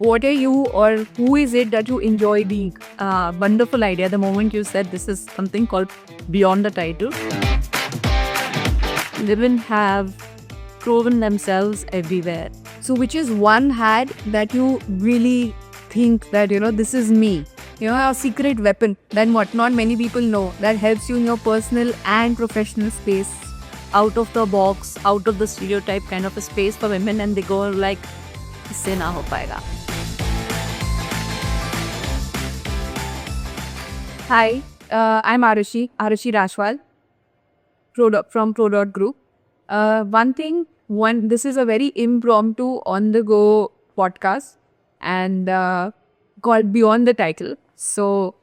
what are you or who is it that you enjoy being? Wonderful idea. The moment you said this is something called Beyond the Title. Women have proven themselves everywhere. So, which is one hat that you really think that, this is me? A secret weapon that not many people know, that helps you in your personal and professional space. Out of the box, out of the stereotype kind of a space for women, and they go like, इससे ना हो पाएगा. Hi, I'm Arushi Rashwal from Prodot Group. This is a very impromptu on-the-go podcast and called Beyond the Title. So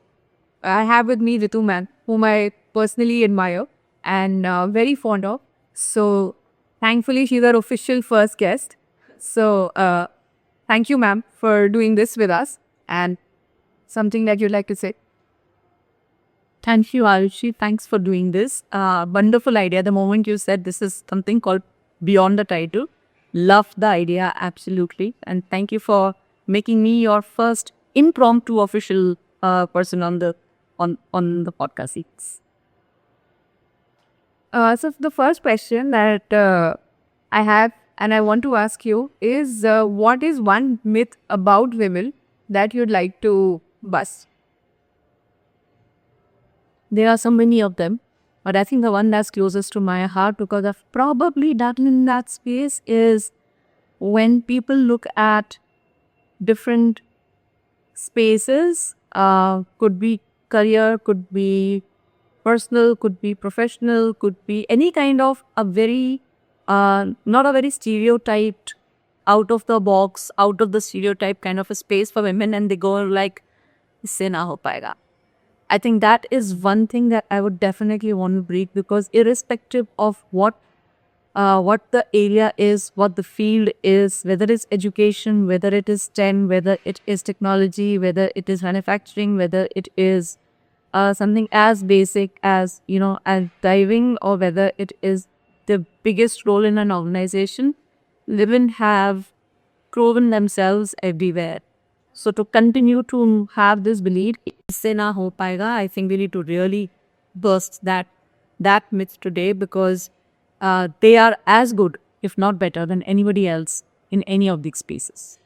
I have with me Ritu ma'am, whom I personally admire and very fond of. So thankfully, she's our official first guest. So thank you, ma'am, for doing this with us. And something that you'd like to say? Thank you, Arushi. Thanks for doing this. Wonderful idea. The moment you said this is something called Beyond the Title, loved the idea absolutely. And thank you for making me your first impromptu official person on the podcast seats. So the first question that I have and I want to ask you is, what is one myth about women that you'd like to bust? There are so many of them, but I think the one that's closest to my heart, because I've probably done in that space, is when people look at different spaces, could be career, could be personal, could be professional, could be any kind of a very, not a very stereotyped, out of the box, out of the stereotype kind of a space for women, and they go like, इससे ना हो पाएगा. I think that is one thing that I would definitely want to break, because irrespective of what the area is, what the field is, whether it's education, whether it is STEM, whether it is technology, whether it is manufacturing, whether it is something as basic as, as diving, or whether it is the biggest role in an organization, women have proven themselves everywhere. So to continue to have this belief, इससे ना हो पाएगा, I think we need to really burst that myth today, because they are as good, if not better, than anybody else in any of these spaces.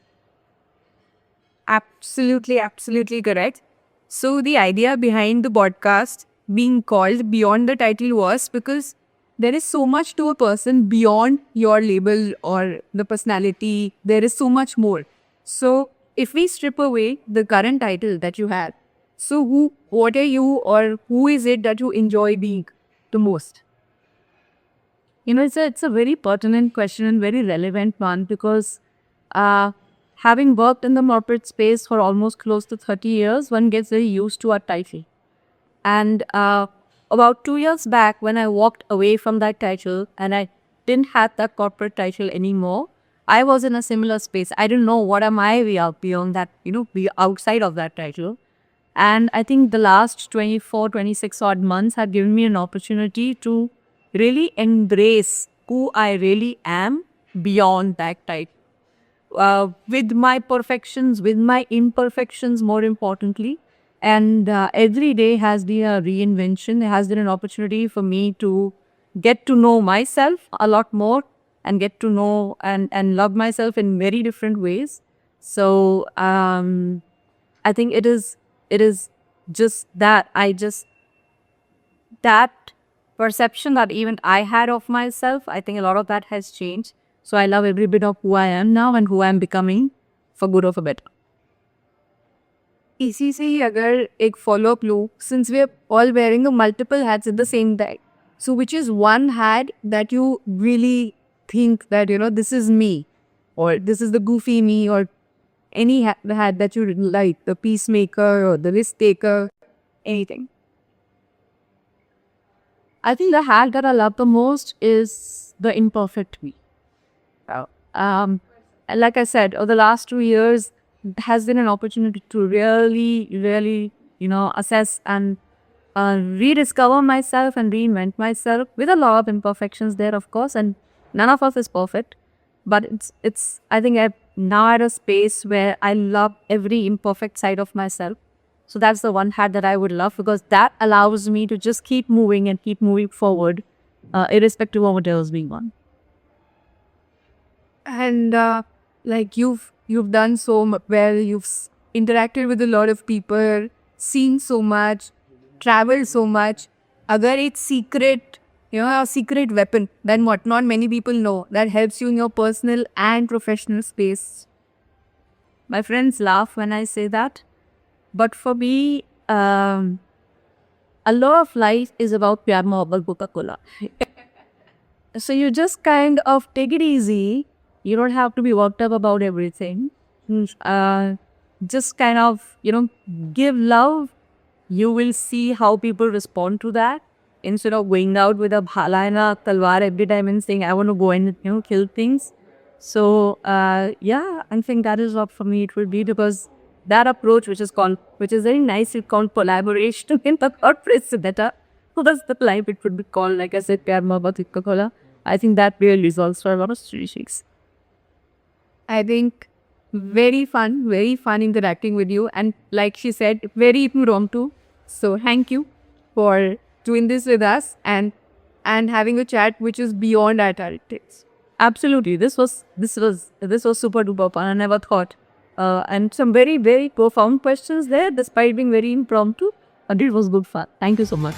Absolutely correct. So the idea behind the podcast being called Beyond the Title was because there is so much to a person beyond your label or the personality. There is so much more. So if we strip away the current title that you have, so what are you, or who is it that you enjoy being the most? It's a very pertinent question and very relevant one, because having worked in the corporate space for almost close to 30 years, one gets very used to a title. And about 2 years back, when I walked away from that title and I didn't have that corporate title anymore, I was in a similar space. I didn't know what am I beyond that, be outside of that title. And I think the last 24, 26 odd months have given me an opportunity to really embrace who I really am beyond that title. With my perfections, with my imperfections, more importantly. And every day has been a reinvention. It has been an opportunity for me to get to know myself a lot more, and get to know and love myself in very different ways. So I think it is just that that perception that even I had of myself, I think a lot of that has changed. So I love every bit of who I am now and who I am becoming, for good or for better. इसी से ही अगर एक follow-up लूँ, since we are all wearing multiple hats at the same time, so which is one hat that you really think that, this is me, or this is the goofy me, or any hat that you like, the peacemaker or the risk taker, anything? I think the hat that I love the most is the imperfect me. Like I said, over the last 2 years, has been an opportunity to really, assess and rediscover myself and reinvent myself, with a lot of imperfections there, of course, and none of us is perfect. But it's I think I've now at a space where I love every imperfect side of myself. So that's the one hat that I would love, because that allows me to just keep moving and keep moving forward, irrespective of whatever's being on. And like you've done so well. You've interacted with a lot of people, seen so much, traveled so much. Agar it's secret, a secret weapon, then what not many people know that helps you in your personal and professional space. My friends laugh when I say that, but for me, a lot of life is about pyar mohabbat Coca-Cola. So you just kind of take it easy. You don't have to be worked up about everything. Just kind of, give love. You will see how people respond to that. Instead of going out with a bhala and a talwar every time and saying, I want to go and, kill things. So, yeah, I think that is what for me it will be, because that approach, which is very nice, it's called collaboration in the corporate sector. So that's the life it would be called. Like I said, Pyar Mohabbat Coca-Cola. I think that really resolves for a lot of shakes. I think very fun interacting with you. And like she said, very impromptu. So thank you for doing this with us and having a chat which is beyond our tactics. Absolutely, this was super duper fun. I never thought, and some very very profound questions there, despite being very impromptu. And it was good fun. Thank you so much.